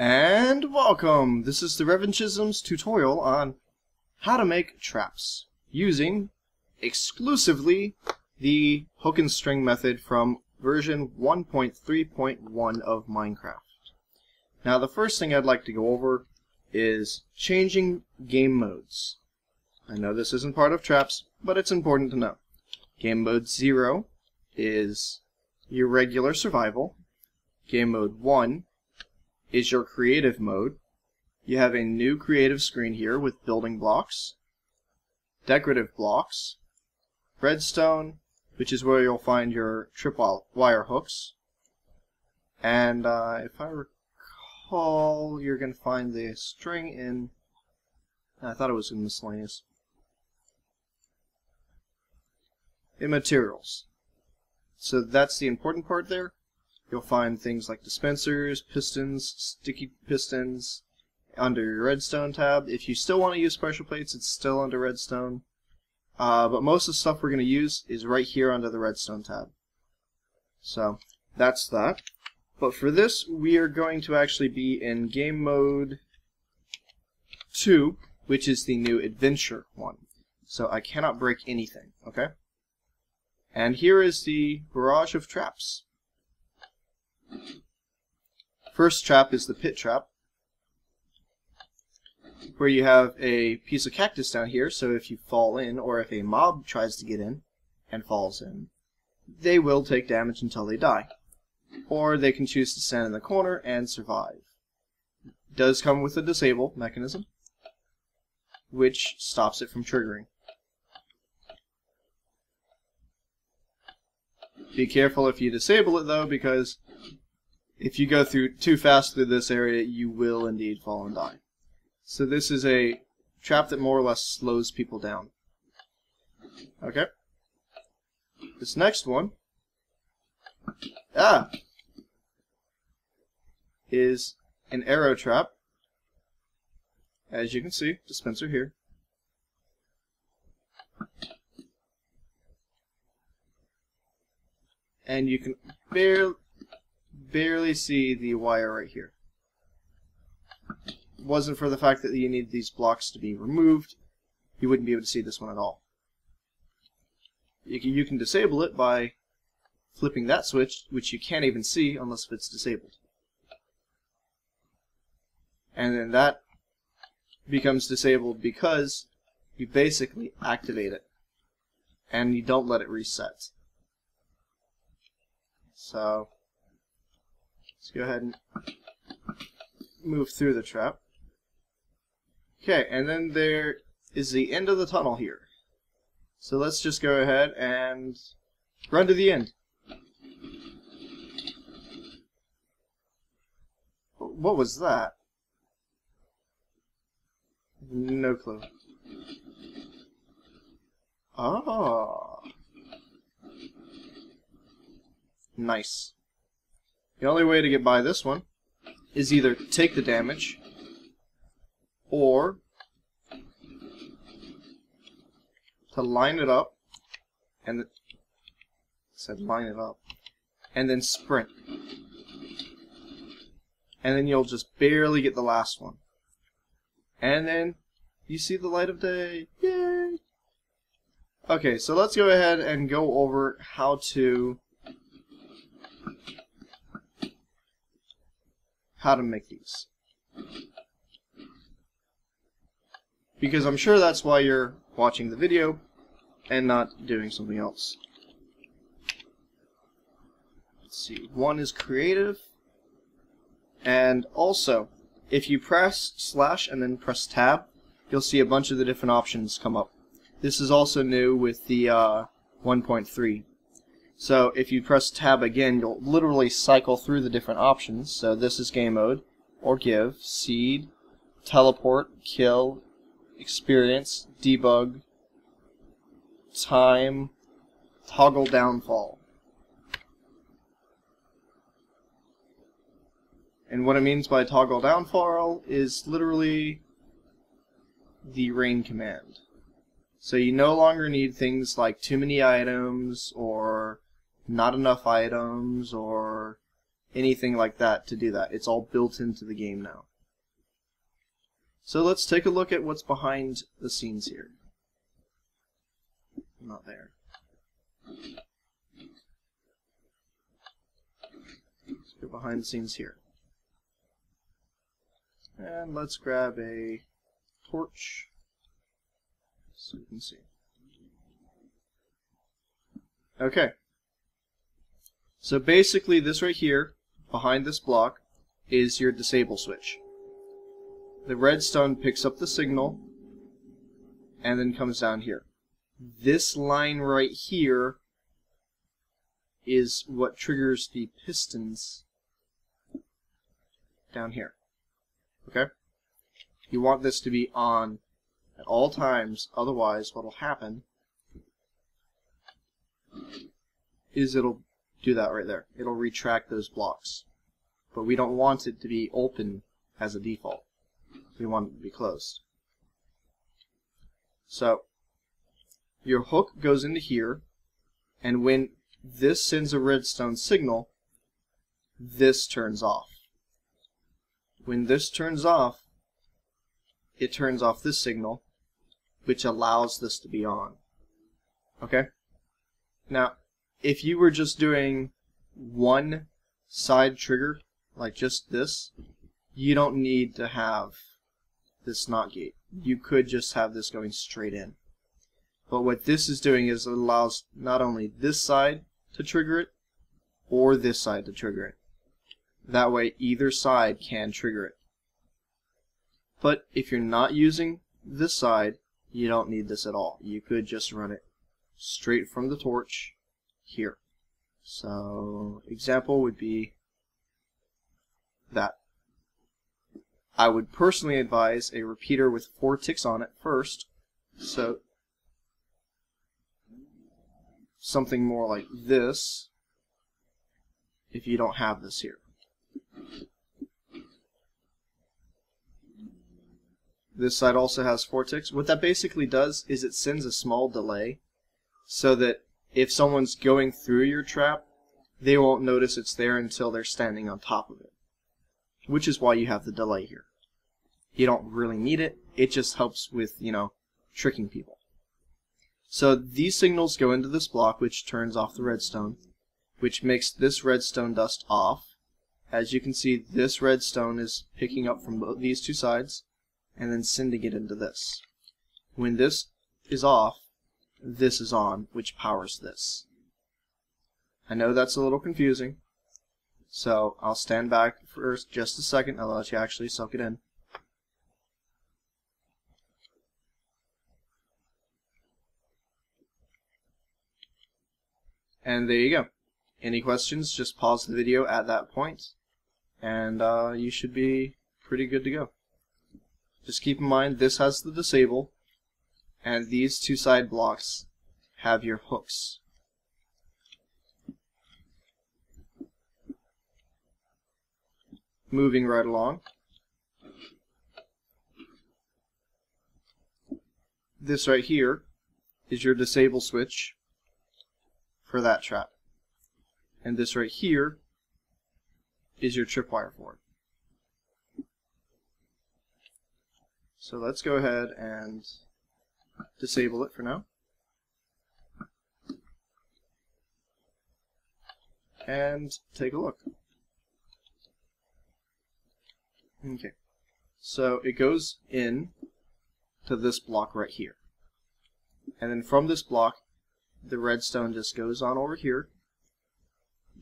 And welcome! This is the Revanchism's tutorial on how to make traps using exclusively the hook and string method from version 1.3.1 of Minecraft. Now the first thing I'd like to go over is changing game modes. I know this isn't part of traps, but it's important to know. Game mode 0 is your regular survival. Game mode 1 is your creative mode. You have a new creative screen here with building blocks, decorative blocks, redstone, which is where you'll find your tripwire hooks, and if I recall, you're going to find the string in, I thought it was in miscellaneous, in materials. So that's the important part there. You'll find things like dispensers, pistons, sticky pistons under your redstone tab. If you still want to use pressure plates, it's still under redstone. But most of the stuff we're going to use is right here under the redstone tab. So that's that. But for this, we are going to actually be in game mode 2, which is the new adventure one. So I cannot break anything, okay? And here is the barrage of traps. First trap is the pit trap, where you have a piece of cactus down here, so if you fall in, or if a mob tries to get in and falls in, they will take damage until they die. Or they can choose to stand in the corner and survive. It does come with a disable mechanism, which stops it from triggering. Be careful if you disable it though, because if you go through too fast through this area, you will indeed fall and die. So this is a trap that more or less slows people down. Okay. This next one is an arrow trap. As you can see, dispenser here. And you can barely see the wire right here. If it wasn't for the fact that you need these blocks to be removed, you wouldn't be able to see this one at all. You can disable it by flipping that switch, which you can't even see unless it's disabled. And then that becomes disabled because you basically activate it and you don't let it reset. So let's go ahead and move through the trap. Okay, and then there is the end of the tunnel here. So let's just go ahead and run to the end. What was that? No clue. Oh. Nice. The only way to get by this one is either take the damage or to line it up and line it up and then sprint. And then you'll just barely get the last one. And then you see the light of day. Yay! Okay, so let's go ahead and go over how to make these. Because I'm sure that's why you're watching the video and not doing something else. Let's see, one is creative, and also if you press slash and then press tab, you'll see a bunch of the different options come up. This is also new with the 1.3. So if you press tab again, you'll literally cycle through the different options. So this is game mode, or give, seed, teleport, kill, experience, debug, time, toggle downfall. And what it means by toggle downfall is literally the rain command. So you no longer need things like too many items or not enough items or anything like that to do that. It's all built into the game now. So let's take a look at what's behind the scenes here. Not there. Let's go behind the scenes here. And let's grab a torch so you can see. Okay. So basically this right here, behind this block, is your disable switch. The redstone picks up the signal and then comes down here. This line right here is what triggers the pistons down here. Okay? You want this to be on at all times, otherwise what will happen is it'll do that right there. It'll retract those blocks. But we don't want it to be open as a default. We want it to be closed. So, your hook goes into here, and when this sends a redstone signal, this turns off. When this turns off, it turns off this signal, which allows this to be on. Okay? Now, if you were just doing one side trigger, like just this, you don't need to have this NOT gate. You could just have this going straight in. But what this is doing is it allows not only this side to trigger it, or this side to trigger it. That way either side can trigger it. But if you're not using this side, you don't need this at all. You could just run it straight from the torch here. So, example would be that. I would personally advise a repeater with 4 ticks on it first. So, something more like this, if you don't have this here. This side also has 4 ticks. What that basically does is it sends a small delay so that if someone's going through your trap, they won't notice it's there until they're standing on top of it. Which is why you have the delay here. You don't really need it. It just helps with, tricking people. So these signals go into this block, which turns off the redstone, which makes this redstone dust off. As you can see, this redstone is picking up from these two sides and then sending it into this. When this is off, this is on, which powers this. I know that's a little confusing, so I'll stand back for just a second. I'll let you actually soak it in. And there you go. Any questions, just pause the video at that point, and you should be pretty good to go. Just keep in mind, this has the disable, and these two side blocks have your hooks. Moving right along. This right here is your disable switch for that trap. And this right here is your tripwire for it. So let's go ahead and disable it for now. And take a look. Okay. So it goes in to this block right here. And then from this block, the redstone just goes on over here,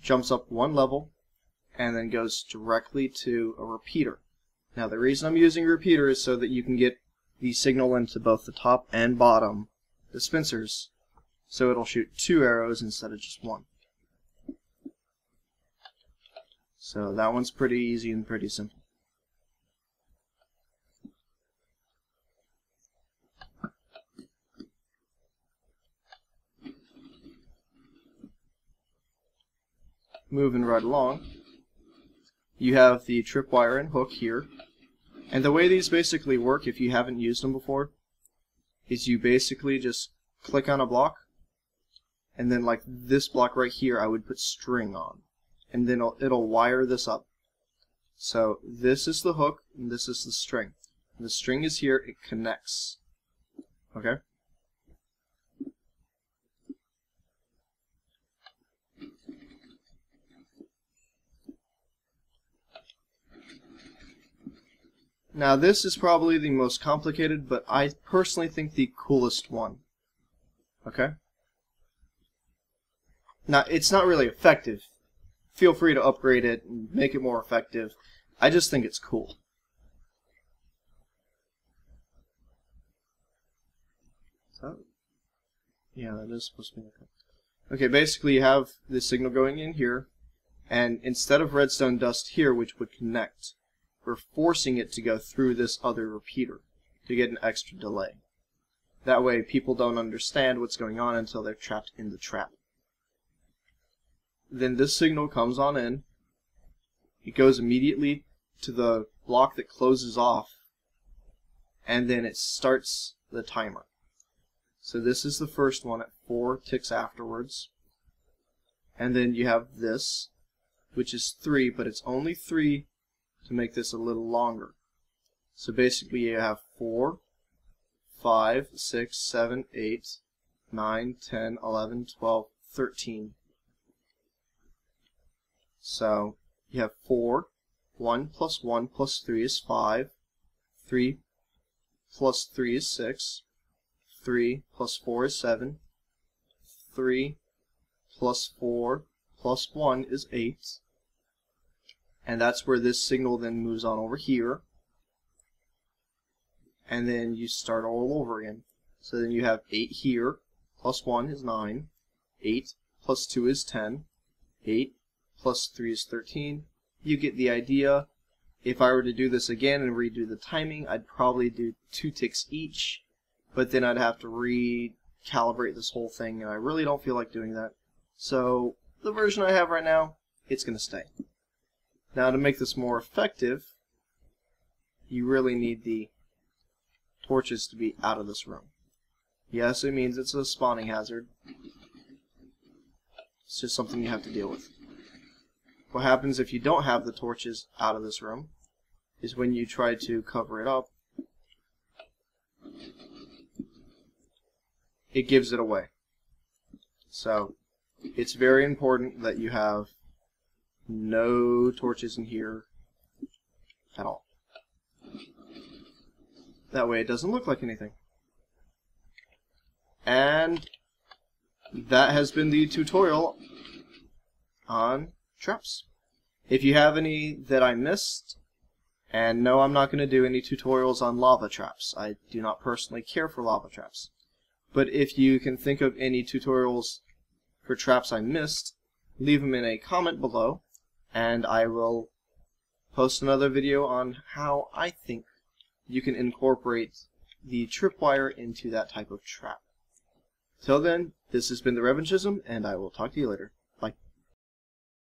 jumps up one level, and then goes directly to a repeater. Now the reason I'm using a repeater is so that you can get the signal into both the top and bottom dispensers, so it'll shoot 2 arrows instead of just 1. So that one's pretty easy and pretty simple. Moving right along, you have the tripwire and hook here, and the way these basically work, if you haven't used them before, is you basically just click on a block, and then like this block right here I would put string on, and then it'll wire this up. So this is the hook, and this is the string. And the string is here, it connects. Okay? Now this is probably the most complicated, but I personally think the coolest one. Okay? Now it's not really effective. Feel free to upgrade it and make it more effective. I just think it's cool. So, yeah, that is supposed to be okay. Okay, basically you have the signal going in here, and instead of redstone dust here, which would connect, we're forcing it to go through this other repeater to get an extra delay. That way people don't understand what's going on until they're trapped in the trap. Then this signal comes on in, it goes immediately to the block that closes off, and then it starts the timer. So this is the first one at 4 ticks afterwards. And then you have this, which is 3, but it's only 3 to make this a little longer. So basically you have 4, 5, 6, 7, 8, 9, 10, 11, 12, 13. So you have 4, 1 plus 1 plus 3 is 5, 3 plus 3 is 6, 3 plus 4 is 7, 3 plus 4 plus 1 is 8, and that's where this signal then moves on over here, and then you start all over again. So then you have 8 here, plus 1 is 9, 8 plus 2 is 10, 8 plus 3 is 13. You get the idea. If I were to do this again and redo the timing, I'd probably do 2 ticks each, but then I'd have to recalibrate this whole thing, and I really don't feel like doing that. So the version I have right now, it's going to stay. Now to make this more effective, you really need the torches to be out of this room. Yes, it means it's a spawning hazard. It's just something you have to deal with. What happens if you don't have the torches out of this room is when you try to cover it up, it gives it away. So it's very important that you have no torches in here at all. That way it doesn't look like anything. And that has been the tutorial on traps. If you have any that I missed, and no, I'm not going to do any tutorials on lava traps. I do not personally care for lava traps. But if you can think of any tutorials for traps I missed, leave them in a comment below, and I will post another video on how I think you can incorporate the tripwire into that type of trap. Till then, this has been the Revanchism, and I will talk to you later.